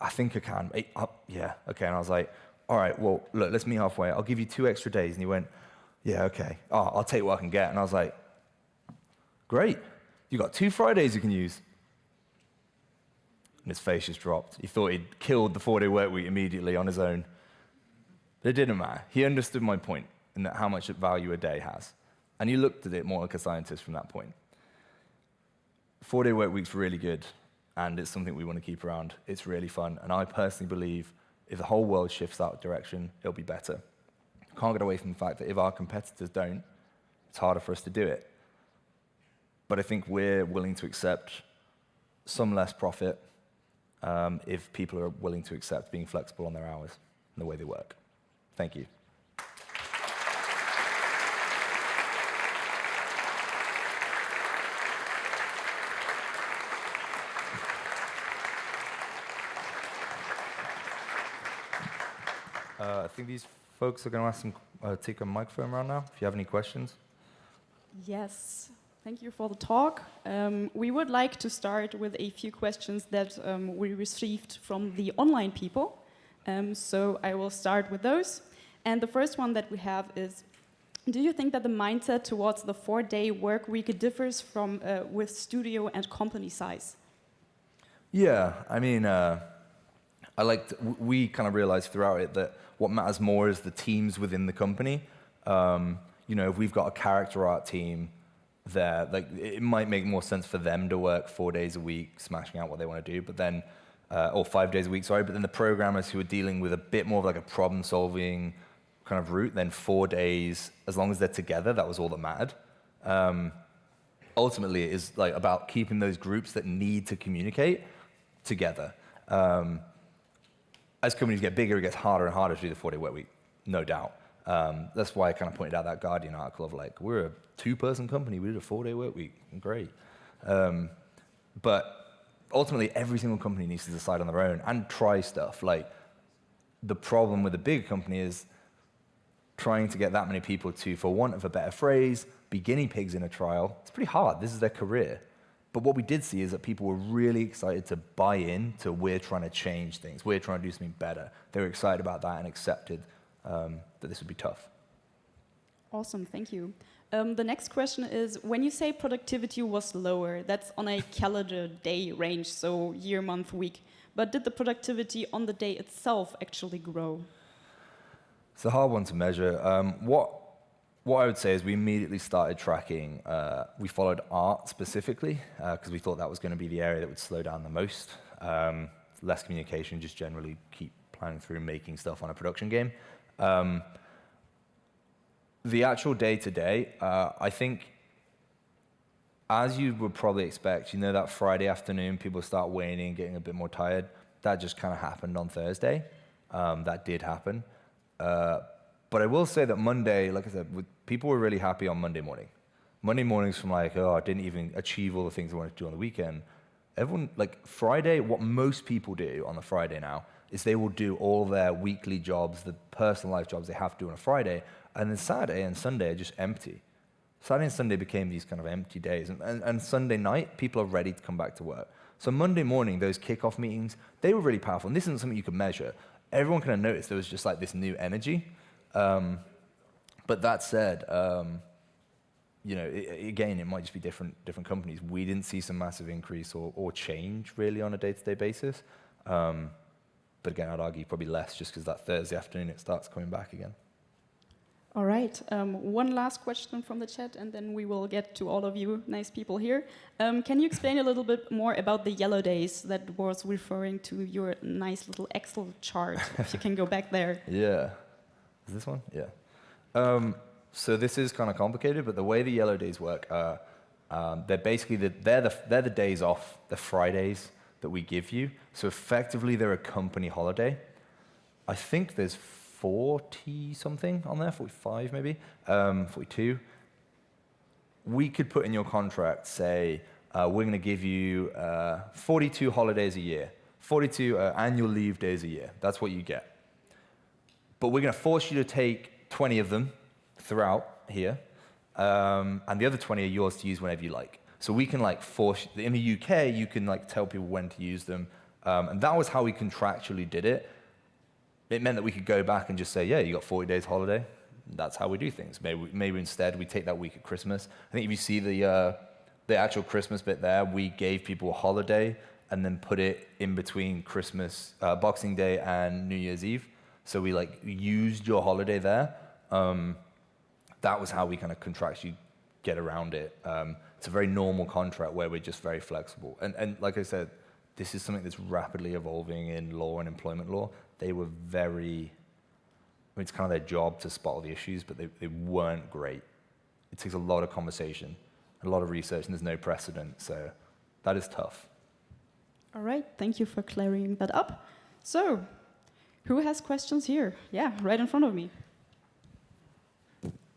I think I can. Yeah, okay. And I was like, all right, well, look, let's meet halfway. I'll give you 2 extra days. And he went, yeah, okay. I'll take what I can get. And I was like, great. You got 2 Fridays you can use. And his face just dropped. He thought he'd killed the 4-day work week immediately on his own. But it didn't matter. He understood my point and how much value a day has. And he looked at it more like a scientist from that point. 4-day work week's really good, and it's something we want to keep around. It's really fun, and I personally believe if the whole world shifts that direction, it'll be better. Can't get away from the fact that if our competitors don't, it's harder for us to do it. But I think we're willing to accept some less profit if people are willing to accept being flexible on their hours and the way they work. Thank you. I think these folks are going to ask take a microphone around now, if you have any questions. Yes, thank you for the talk. We would like to start with a few questions that we received from the online people. So I will start with those. And the first one that we have is, do you think that the mindset towards the 4-day work week differs from with studio and company size? Yeah, I mean, we kind of realized throughout it that what matters more is the teams within the company. If we've got a character art team there, it might make more sense for them to work 4 days a week, smashing out what they want to do, but then, or 5 days a week, sorry, but then the programmers who are dealing with a bit more of like a problem-solving kind of route, then 4 days, as long as they're together, that was all that mattered. Ultimately, it is like about keeping those groups that need to communicate together. As companies get bigger, it gets harder and harder to do the 4-day work week, no doubt. That's why I kind of pointed out that Guardian article of like, we're a 2-person company, we did a 4-day work week, great. But ultimately, every single company needs to decide on their own and try stuff. Like, the problem with a big company is trying to get that many people to, for want of a better phrase, be guinea pigs in a trial. It's pretty hard, this is their career. But what we did see is that people were really excited to buy in to we're trying to change things, we're trying to do something better. They were excited about that and accepted that this would be tough. Awesome, thank you. The next question is, when you say productivity was lower, that's on a calendar day range, so year, month, week. But did the productivity on the day itself actually grow? It's a hard one to measure. What I would say is we immediately started tracking, we followed art specifically, because we thought that was going to be the area that would slow down the most. Less communication, just generally keep planning through making stuff on a production game. The actual day-to-day, I think, as you would probably expect, that Friday afternoon people start waning, getting a bit more tired. That just kind of happened on Thursday. That did happen. But I will say that Monday, like I said, people were really happy on Monday morning. Monday mornings from like, I didn't even achieve all the things I wanted to do on the weekend. Everyone, like Friday, what most people do on the Friday now is they will do all their weekly jobs, the personal life jobs they have to do on a Friday, and then Saturday and Sunday are just empty. Saturday and Sunday became these kind of empty days, and Sunday night, people are ready to come back to work. So Monday morning, those kickoff meetings, they were really powerful, and this isn't something you could measure. Everyone kind of noticed there was just like this new energy. But that said, again, it might just be different companies. We didn't see some massive increase or change really on a day-to-day basis. But again, I'd argue probably less just because that Thursday afternoon it starts coming back again. All right. One last question from the chat, and then we will get to all of you nice people here. Can you explain a little bit more about the yellow days that was referring to your nice little Excel chart? If you can go back there. Yeah. Is this one? Yeah. So this is kind of complicated, but the way the yellow days work, they're basically they're the days off, the Fridays that we give you. So effectively, they're a company holiday. I think there's 40 something on there, 45 maybe, 42. We could put in your contract, say, we're going to give you 42 holidays a year, 42 annual leave days a year. That's what you get. But we're going to force you to take 20 of them throughout here, and the other 20 are yours to use whenever you like. So we can force, in the UK, you can tell people when to use them, and that was how we contractually did it. It meant that we could go back and just say, yeah, you got 40 days holiday. That's how we do things. Maybe instead we take that week at Christmas. I think if you see the actual Christmas bit there, we gave people a holiday and then put it in between Christmas, Boxing Day and New Year's Eve. So we used your holiday there. That was how we kind of contractually get around it. It's a very normal contract where we're just very flexible. And like I said, this is something that's rapidly evolving in law and employment law. They were very, I mean, it's kind of their job to spot all the issues, but they weren't great. It takes a lot of conversation, a lot of research, and there's no precedent, so that is tough. All right, thank you for clearing that up. So, who has questions here? Yeah, right in front of me.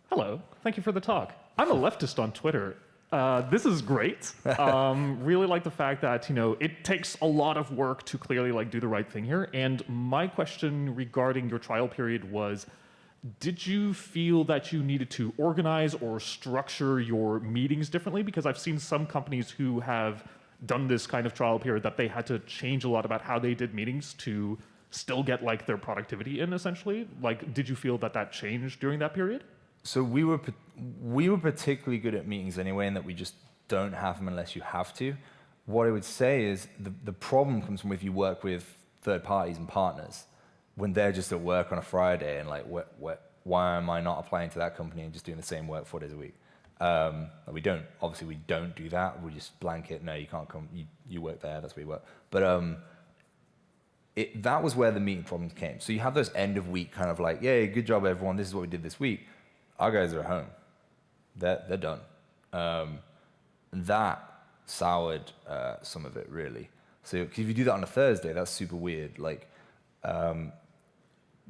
Hello, thank you for the talk. I'm a leftist on Twitter. This is great. Really like the fact that, it takes a lot of work to clearly do the right thing here. And my question regarding your trial period was, did you feel that you needed to organize or structure your meetings differently? Because I've seen some companies who have done this kind of trial period that they had to change a lot about how they did meetings to still get their productivity in, essentially. Did you feel that changed during that period? So we were particularly good at meetings anyway, in that we just don't have them unless you have to. What I would say is the problem comes from if you work with third parties and partners, when they're just at work on a Friday and why am I not applying to that company and just doing the same work 4 days a week? We don't do that. We just blanket, no, you can't come, you work there, that's where you work. But that was where the meeting problems came. So you have those end of week kind of yay, good job everyone, this is what we did this week. Our guys are at home. They're done. That soured some of it, really. So if you do that on a Thursday, that's super weird.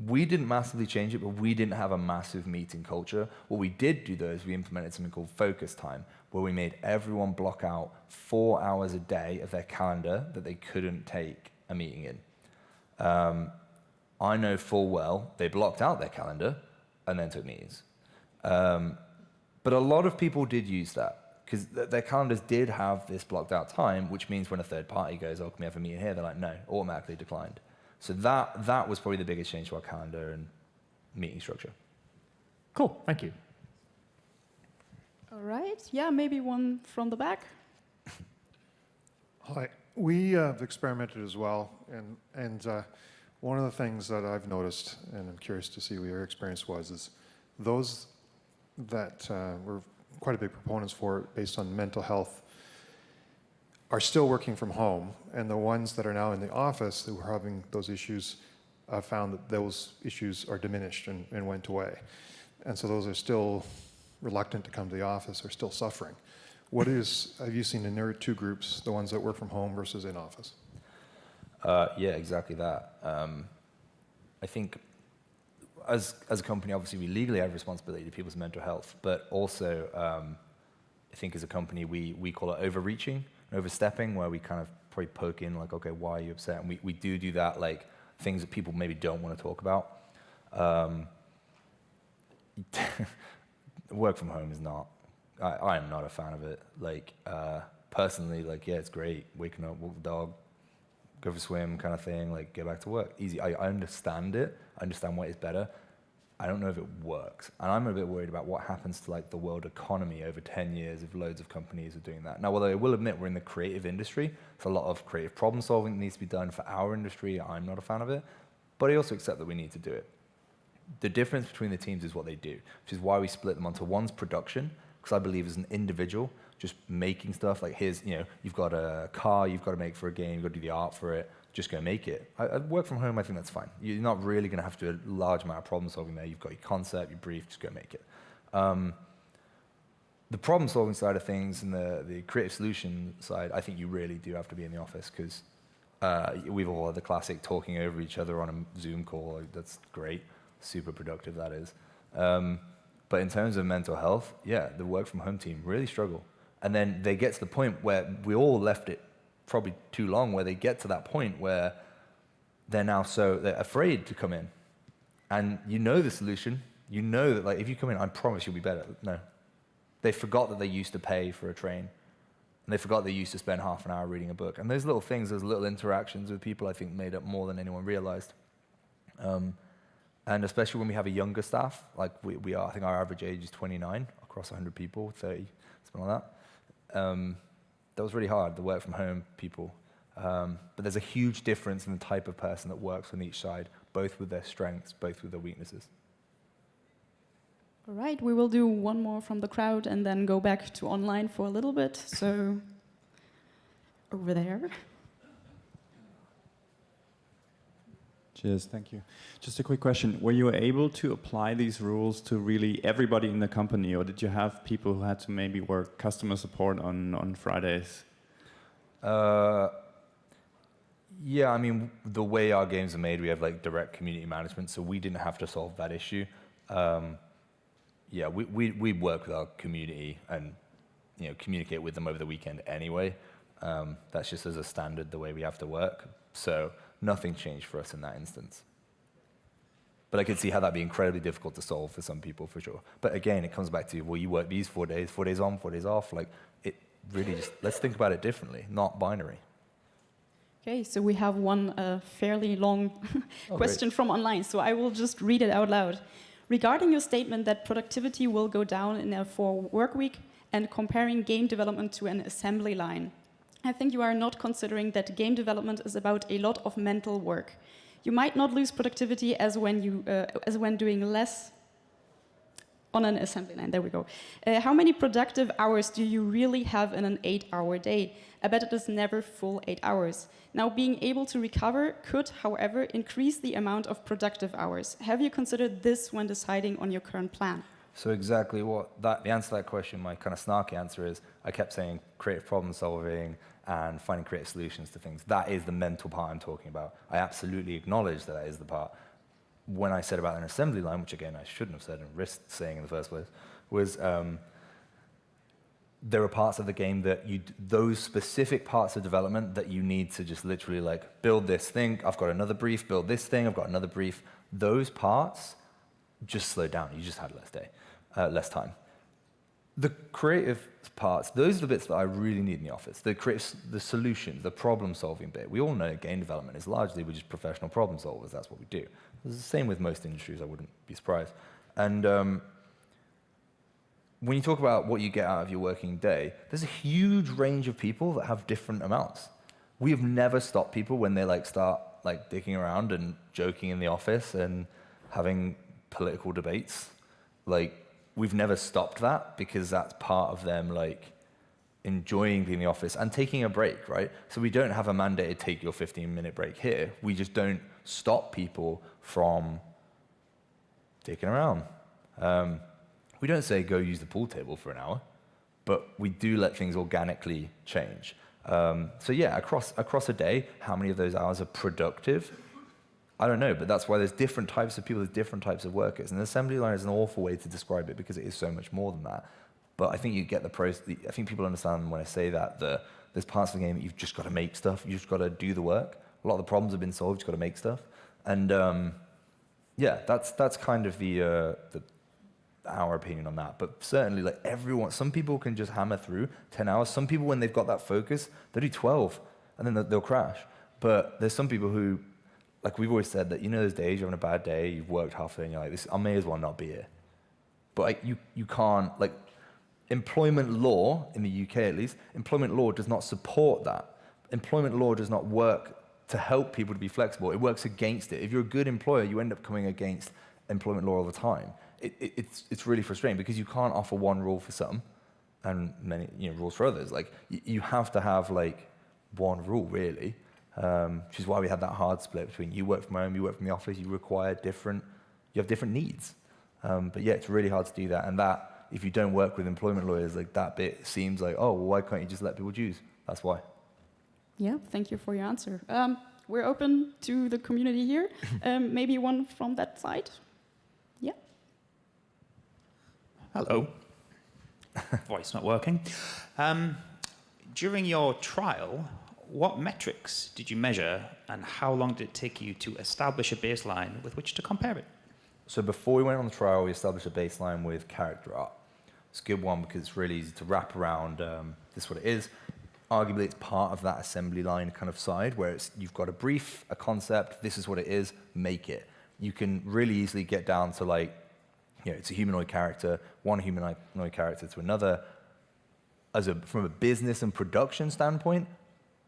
We didn't massively change it, but we didn't have a massive meeting culture. What we did do, though, is we implemented something called focus time, where we made everyone block out 4 hours a day of their calendar that they couldn't take a meeting in. I know full well they blocked out their calendar and then took meetings. But a lot of people did use that, because their calendars did have this blocked out time, which means when a third party goes, oh, can we have a meeting here? They're like, no, automatically declined. So that was probably the biggest change to our calendar and meeting structure. Cool, thank you. All right, yeah, maybe one from the back. Hi, we have experimented as well, and one of the things that I've noticed, and I'm curious to see what your experience was, is those that were quite a big proponents for it based on mental health are still working from home, and the ones that are now in the office who are having those issues found that those issues are diminished and went away. And so those are still reluctant to come to the office, are still suffering. Have you seen in their two groups, the ones that work from home versus in office? Yeah, exactly that. I think as a company, obviously we legally have responsibility to people's mental health, but also I think as a company we call it overreaching, overstepping, where we kind of probably poke in okay, why are you upset? And we do that, things that people maybe don't want to talk about. Work from home is not, I am not a fan of it. Personally, yeah, it's great, waking up, walk the dog, go for a swim kind of thing, get back to work, easy. I understand it, I understand why it's better. I don't know if it works. And I'm a bit worried about what happens to the world economy over 10 years if loads of companies are doing that. Now, although I will admit we're in the creative industry, there's a lot of creative problem solving that needs to be done for our industry. I'm not a fan of it, but I also accept that we need to do it. The difference between the teams is what they do, which is why we split them onto one's production, because I believe as an individual, just making stuff here's, you've got a car you've got to make for a game, you've got to do the art for it, just go make it. I work from home, I think that's fine. You're not really going to have to do a large amount of problem solving there. You've got your concept, your brief, just go make it. The problem solving side of things and the creative solution side, I think you really do have to be in the office, because we've all had the classic talking over each other on a Zoom call. That's great, super productive that is. But in terms of mental health, yeah, the work from home team really struggle. And then they get to the point where we all left it probably too long, where they get to that point where they're afraid to come in. And you know the solution. You know that if you come in, I promise you'll be better. No. They forgot that they used to pay for a train. And they forgot they used to spend half an hour reading a book. And those little things, those little interactions with people, I think made up more than anyone realized. And especially when we have a younger staff, we are, I think our average age is 29 across 100 people, 30, something like that. That was really hard, the work from home people. But there's a huge difference in the type of person that works on each side, both with their strengths, both with their weaknesses. All right, we will do one more from the crowd and then go back to online for a little bit. So, over there. Cheers, thank you. Just a quick question. Were you able to apply these rules to really everybody in the company, or did you have people who had to maybe work customer support on Fridays? Yeah, I mean, the way our games are made, we have like direct community management, so we didn't have to solve that issue. Yeah, we work with our community and communicate with them over the weekend anyway. That's just as a standard the way we have to work. So nothing changed for us in that instance. But I could see how that'd be incredibly difficult to solve for some people, for sure. But again, it comes back to, well, you work these 4 days on, 4 days off. Like, it really just, let's think about it differently, not binary. Okay, so we have one fairly long question great. from online, so I will just read it out loud. Regarding your statement that productivity will go down in a 4-work week and comparing game development to an assembly line, I think you are not considering that game development is about a lot of mental work. You might not lose productivity as when doing less on an assembly line. There we go. How many productive hours do you really have in an 8-hour day? I bet it is never full 8 hours. Now, being able to recover could, however, increase the amount of productive hours. Have you considered this when deciding on your current plan? So exactly the answer to that question, my kind of snarky answer is, I kept saying creative problem solving and finding creative solutions to things. That is the mental part I'm talking about. I absolutely acknowledge that is the part. When I said about an assembly line, which again I shouldn't have said and risked saying in the first place, was there are parts of the game that those specific parts of development that you need to just literally like build this thing, I've got another brief, build this thing, I've got another brief. Those parts just slow down. You just had less time. The creative parts, those are the bits that I really need in the office. The solutions, the problem-solving bit. We all know game development is largely we're just professional problem solvers. That's what we do. It's the same with most industries. I wouldn't be surprised. And when you talk about what you get out of your working day, there's a huge range of people that have different amounts. We have never stopped people when they start dicking around and joking in the office and having political debates. We've never stopped that because that's part of them enjoying being in the office and taking a break, right? So we don't have a mandated take your 15-minute break here. We just don't stop people from dicking around. We don't say go use the pool table for an hour, but we do let things organically change. So yeah, across a day, how many of those hours are productive? I don't know, but that's why there's different types of people, there's different types of workers. And the assembly line is an awful way to describe it because it is so much more than that. But I think you get I think people understand when I say that there's parts of the game that you've just got to make stuff, you've just got to do the work. A lot of the problems have been solved, you've just got to make stuff. And yeah, that's kind of our opinion on that. But certainly, some people can just hammer through 10 hours. Some people, when they've got that focus, they do 12, and then they'll crash. But there's some people who, we've always said that, those days you're having a bad day, you've worked half day, and you're like, I may as well not be here. But you can't, employment law, in the UK at least, employment law does not support that. Employment law does not work to help people to be flexible. It works against it. If you're a good employer, you end up coming against employment law all the time. It's really frustrating because you can't offer one rule for some and many rules for others. You have to have one rule really, which is why we have that hard split between you work from home, you work from the office, you have different needs. But yeah, it's really hard to do that. And that, if you don't work with employment lawyers, that bit seems oh, well, why can't you just let people choose? That's why. Yeah, thank you for your answer. We're open to the community here. Maybe one from that side. Yeah. Hello. Voice not working. During your trial, what metrics did you measure and how long did it take you to establish a baseline with which to compare it? So before we went on the trial, we established a baseline with character art. It's a good one because it's really easy to wrap around this is what it is. Arguably, it's part of that assembly line kind of side where you've got a brief, a concept, this is what it is, make it. You can really easily get down to it's a humanoid character, one humanoid character to another. From a business and production standpoint,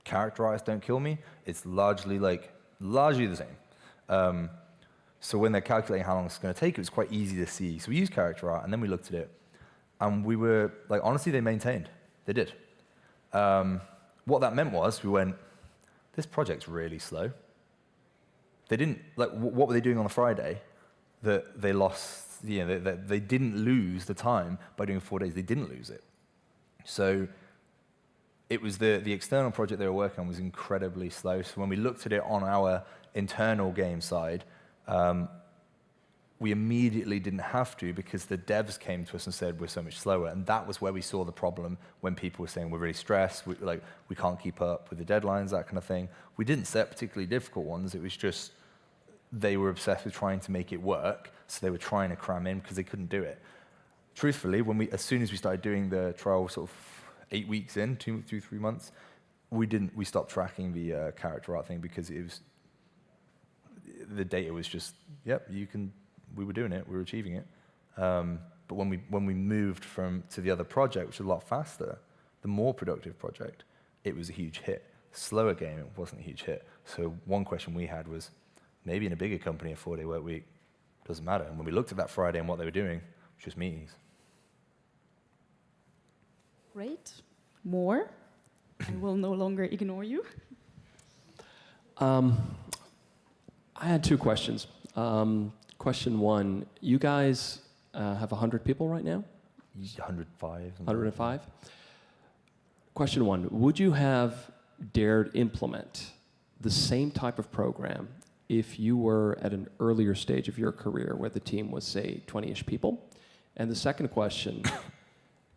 character artists don't kill me. It's largely the same. So when they're calculating how long it's going to take, it was quite easy to see. So we used character art, and then we looked at it, and we were like, honestly, they maintained. They did. What that meant was we went, this project's really slow. They didn't, like, what were they doing on the Friday that they lost, they didn't lose the time by doing 4 days. They didn't lose it. So it was the external project they were working on was incredibly slow. So when we looked at it on our internal game side, we immediately didn't have to because the devs came to us and said we're so much slower. And that was where we saw the problem when people were saying we're really stressed, we can't keep up with the deadlines, that kind of thing. We didn't set particularly difficult ones. It was just they were obsessed with trying to make it work, so they were trying to cram in because they couldn't do it. Truthfully, as soon as we started doing the trial sort of 8 weeks in, 2, 3 months, we stopped tracking the character art thing because the data was just, we were doing it, we were achieving it. But when we moved to the other project, which was a lot faster, the more productive project, it was a huge hit. Slower game, it wasn't a huge hit. So one question we had was, maybe in a bigger company, a 4-day work week doesn't matter. And when we looked at that Friday and what they were doing, it was just meetings. Great. More? I will no longer ignore you. I had 2 questions. Question 1, you guys have 100 people right now? 105. 105? Question 1, would you have dared implement the same type of program if you were at an earlier stage of your career where the team was, say, 20-ish people? And the second question,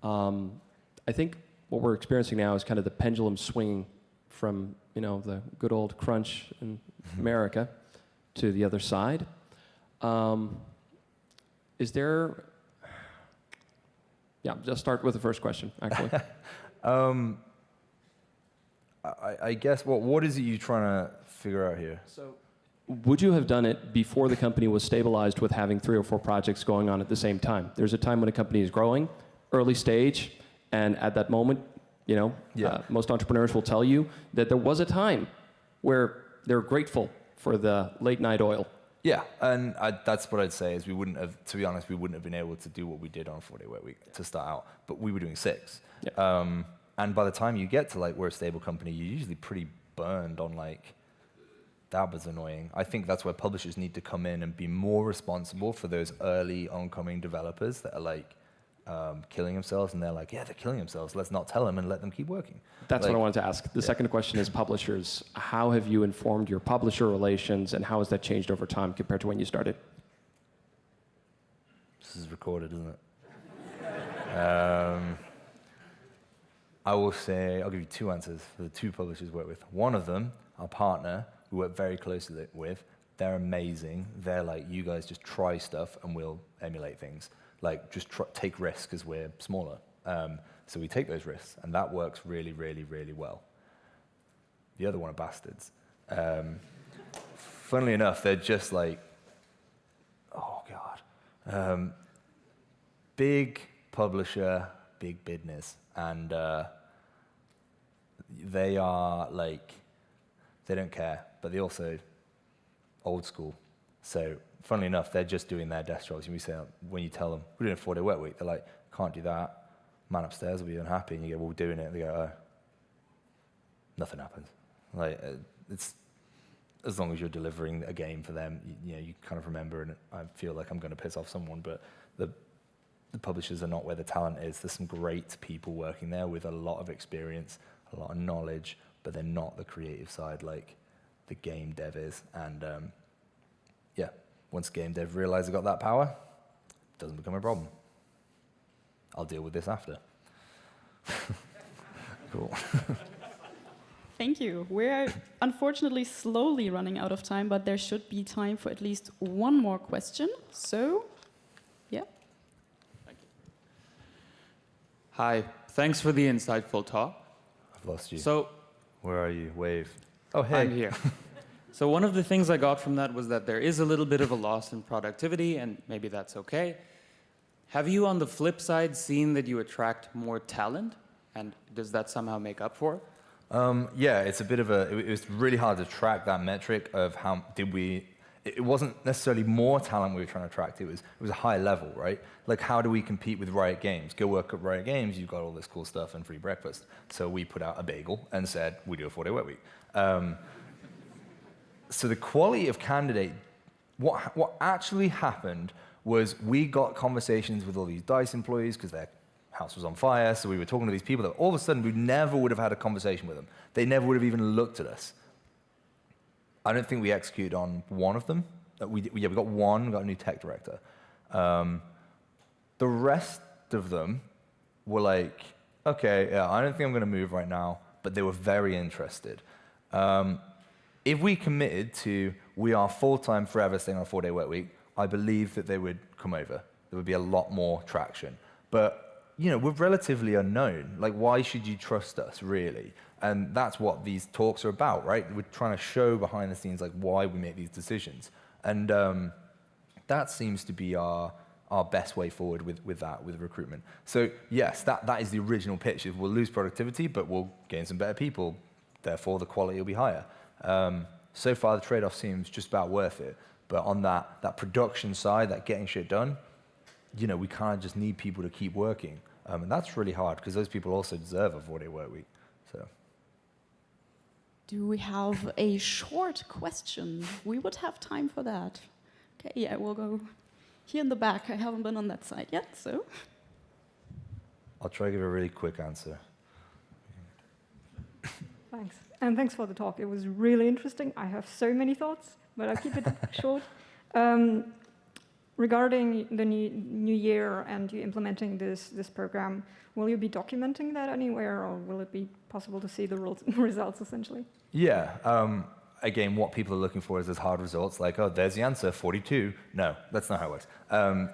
I think what we're experiencing now is kind of the pendulum swinging from, the good old crunch in America to the other side. Is there... Yeah, just start with the first question, actually. I guess, what is it you're trying to figure out here? So, would you have done it before the company was stabilized with having 3 or 4 projects going on at the same time? There's a time when a company is growing, early stage, and at that moment, most entrepreneurs will tell you that there was a time where they're grateful for the late night oil. Yeah, and that's what I'd say is we wouldn't have been able to do what we did on a 4-day work week to start out, but we were doing 6. Yeah. And by the time you get to we're a stable company, you're usually pretty burned on that was annoying. I think that's where publishers need to come in and be more responsible for those early oncoming developers that are killing themselves, and they're they're killing themselves. Let's not tell them and let them keep working. That's what I wanted to ask. The second question is publishers. How have you informed your publisher relations, and how has that changed over time compared to when you started? This is recorded, isn't it? I will say, I'll give you 2 answers for the 2 publishers we work with. One of them, our partner, we work very closely with, they're amazing. They're you guys just try stuff and we'll emulate things. Just take risks because we're smaller. So we take those risks, and that works really, really, really well. The other one are bastards. Funnily enough, they're just oh God. Big publisher, big business, and they are they don't care, but they also old school. So funnily enough, they're just doing their desk jobs. And when you tell them, we're doing a 4-day work week, they're like, can't do that. Man upstairs will be unhappy. And you go, well, we're doing it. And they go, oh, nothing happens. It's as long as you're delivering a game for them, you kind of remember, and I feel like I'm going to piss off someone, but the publishers are not where the talent is. There's some great people working there with a lot of experience, a lot of knowledge, but they're not the creative side like the game dev is. And once game dev realize they got that power, it doesn't become a problem. I'll deal with this after. Cool. Thank you. We're unfortunately slowly running out of time, but there should be time for at least 1 more question. So, yeah. Thank you. Hi. Thanks for the insightful talk. I've lost you. So, where are you? Wave. Oh, hey. I'm here. So one of the things I got from that was that there is a little bit of a loss in productivity, and maybe that's okay. Have you, on the flip side, seen that you attract more talent? And does that somehow make up for it? Yeah, it's a bit of it was really hard to track that metric of how did we It wasn't necessarily more talent we were trying to attract. It was a high level, right? Like, how do we compete with Riot Games? Go work at Riot Games, you've got all this cool stuff and free breakfast. So we put out a bagel and said, we do a 4-day work week. So the quality of candidate, what actually happened was we got conversations with all these DICE employees because their house was on fire. So we were talking to these people that all of a sudden we never would have had a conversation with them. They never would have even looked at us. I don't think we executed on one of them. We got one, we got a new tech director. The rest of them were like, okay, yeah, I don't think I'm going to move right now, but they were very interested. If we committed to, we are full-time forever staying on a 4-day work week, I believe that they would come over. There would be a lot more traction. But, you know, we're relatively unknown. Like, why should you trust us, really? And that's what these talks are about, right? We're trying to show behind the scenes, like, why we make these decisions. And that seems to be our best way forward with recruitment. So, yes, that is the original pitch. We'll lose productivity, but we'll gain some better people. Therefore, the quality will be higher. So far, the trade-off seems just about worth it. But on that production side, that getting shit done, you know, we kind of just need people to keep working. And that's really hard because those people also deserve a 4-day work week. So. Do we have a short question? We would have time for that. Okay, yeah, we'll go here in the back. I haven't been on that side yet, so. I'll try to give a really quick answer. Thanks. And thanks for the talk. It was really interesting. I have so many thoughts, but I'll keep it short. Regarding the new year and you implementing this program, will you be documenting that anywhere, or will it be possible to see the results, essentially? Yeah. Again, what people are looking for is those hard results, like, oh, there's the answer, 42. No, that's not how it works.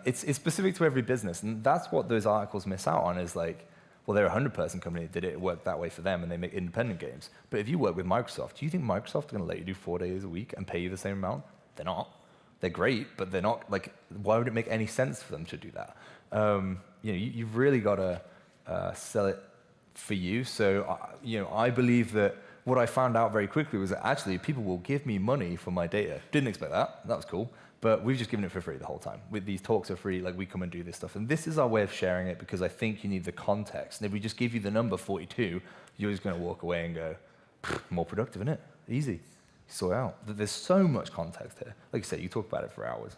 It's specific to every business, and that's what those articles miss out on is like, well, they're a 100-person company that did it worked that way for them, and they make independent games. But if you work with Microsoft, do you think Microsoft is going to let you do 4 days a week and pay you the same amount? They're not. They're great, but they're not. Like, why would it make any sense for them to do that? You know, you've really got to sell it for you. So, you know, I believe that what I found out very quickly was that actually people will give me money for my data. Didn't expect that. That was cool. But we've just given it for free the whole time. With these talks are free, like we come and do this stuff. And this is our way of sharing it because I think you need the context. And if we just give you the number 42, you're just going to walk away and go, more productive, isn't it? Easy. Sort out. There's so much context here. Like you said, you talk about it for hours.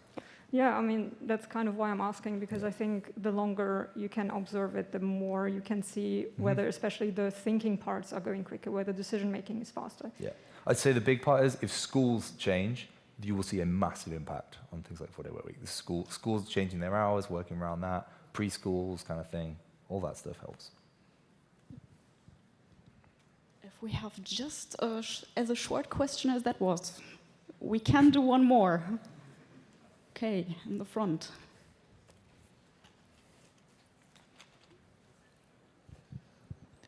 Yeah, I mean, that's kind of why I'm asking, because I think the longer you can observe it, the more you can see whether especially the thinking parts are going quicker, whether decision-making is faster. Yeah. I'd say the big part is if schools change, you will see a massive impact on things like 4-day work week. The schools changing their hours, working around that, preschools kind of thing, all that stuff helps. If we have just as a short question as that was, we can do one more. Okay, in the front.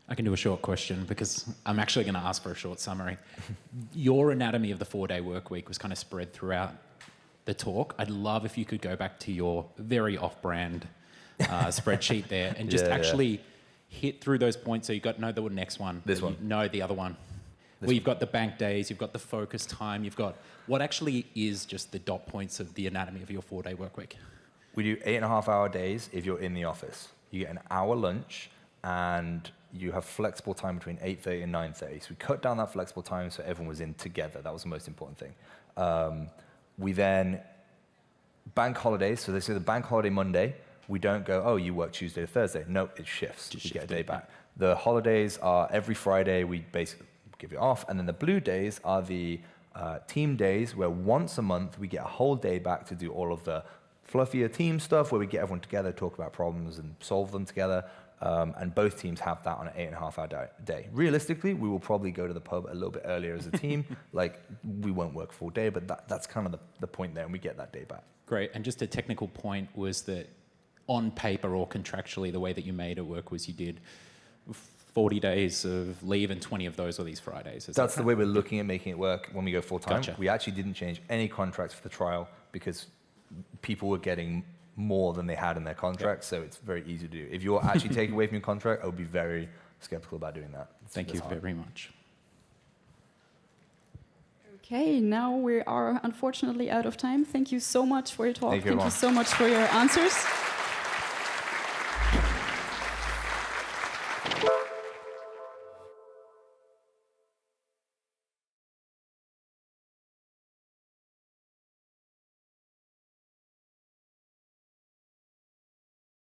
I can do a short question because I'm actually going to ask for a short summary. Your anatomy of the 4-day work week was kind of spread throughout the talk. I'd love if you could go back to your very off-brand spreadsheet there and just hit through those points so you got the next one. This one. No, the other one. You've got the bank days, you've got the focus time, you've got what actually is just the dot points of the anatomy of your 4-day work week. We do 8.5-hour days if you're in the office. You get an hour lunch and you have flexible time between 8:30 and 9:30. So we cut down that flexible time so everyone was in together. That was the most important thing. We then, bank holidays, so they say the bank holiday Monday, we don't go, oh, you work Tuesday to Thursday. No, it shifts. You get a day back. The holidays are every Friday, we basically give you off. And then the blue days are the team days where once a month we get a whole day back to do all of the fluffier team stuff where we get everyone together, talk about problems and solve them together. And both teams have that on an 8.5-hour day. Realistically, we will probably go to the pub a little bit earlier as a team. Like, we won't work full day, but that's kind of the point there, and we get that day back. Great. And just a technical point was that on paper or contractually, the way that you made it work was you did 40 days of leave and 20 of those are these Fridays. That's the way we're looking at making it work when we go full-time. Gotcha. We actually didn't change any contracts for the trial because people were getting more than they had in their contract, so it's very easy to do. If you're actually taking away from your contract, I would be very skeptical about doing that. Thank you very much. Okay, now we are unfortunately out of time. Thank you so much for your talk. Thank you so much for your answers.